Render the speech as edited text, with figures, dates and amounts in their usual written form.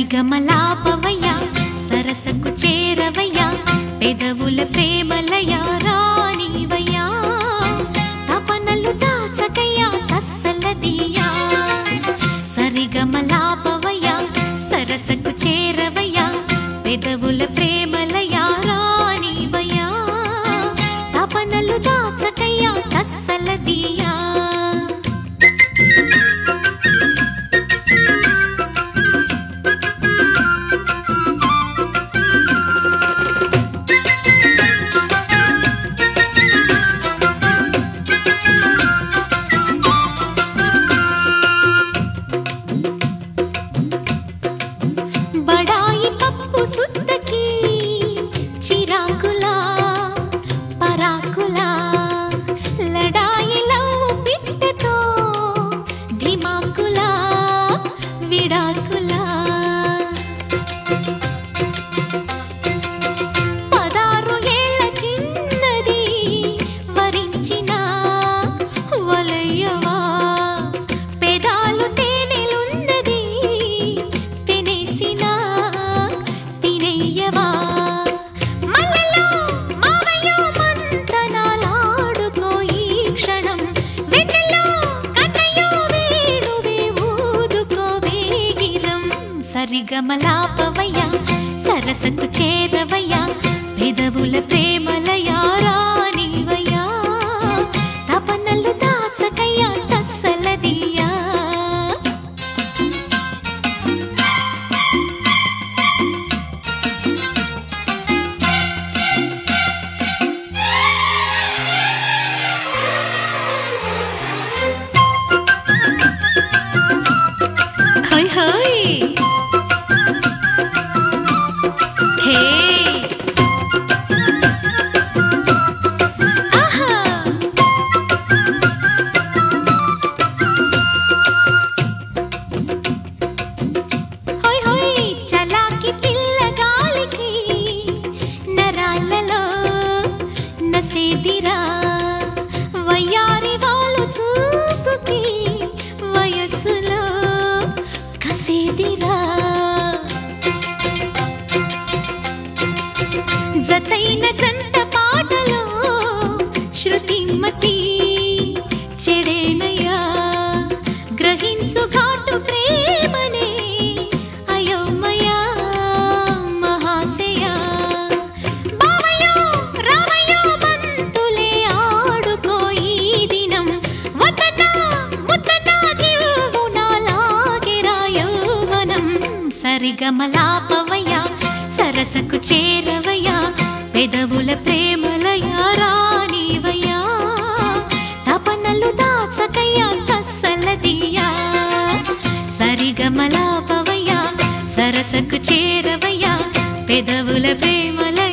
సరిగమలాపవయ్యా సరసకు చేరవయ్యా పెదవుల ప్రేమలయా రాణివయ్యా తపనలు దాచకయ్యా తస్సలదియా సరిగమలాపవయ్యా సరసకు చేరవయ్యా పెదవుల ప్రేమలయా రాణివయ్యా తపనలు దాచకయ్యా తస్సలదియా సుత్తకి చిరాకులా పరాకులా లడాయిలో పిట్టతో ధిమాకులా విడాకులా 16 ఏళ్ల చిన్నది వరించిన వలయ్యవా పెదాలు తేనెలున్నది తినేసిన మల్లెలో మావయ్యో మంతనాలాడుకో ఈ క్షణం వెన్నెల్లో కన్నయ్యో వేణువే ఊదుకో వేగిరం సరిగమలాపవయ్యా సరసకు చేరవయ్యా పెదవుల ప్రేమలయా రాణివయ్యా తపనలు దాచకయ్యా తస్సలదియా హై హై హే ఆహా హై హై చలాకి పిల్లగాలికి నరాలలో నసేదిరా వయ్యారి వాళ్ళు చూపుకి వయస్సులో కసేదిరా జతైన జంట పాటలో శృతిమతి చెడేనయ్యా గ్రహించు ఘాటు ప్రేమనే అయోమయా మహాశయా బావయ్యో రామయ్యో బంతులే ఆడుకో ఈ దినం వదనా ముద్దనా జీవునా లాగిరా యౌవనం సరిగమలాపవయ్యా సరసకు చేరవయ్యా పెదవుల ప్రేమలయా రాణివయ్యా తపనలు దాచకయ్యా తస్సలదియా సరిగమలాపవయ్యా సరసకు చేరవయ్యా పెదవుల ప్రేమలయా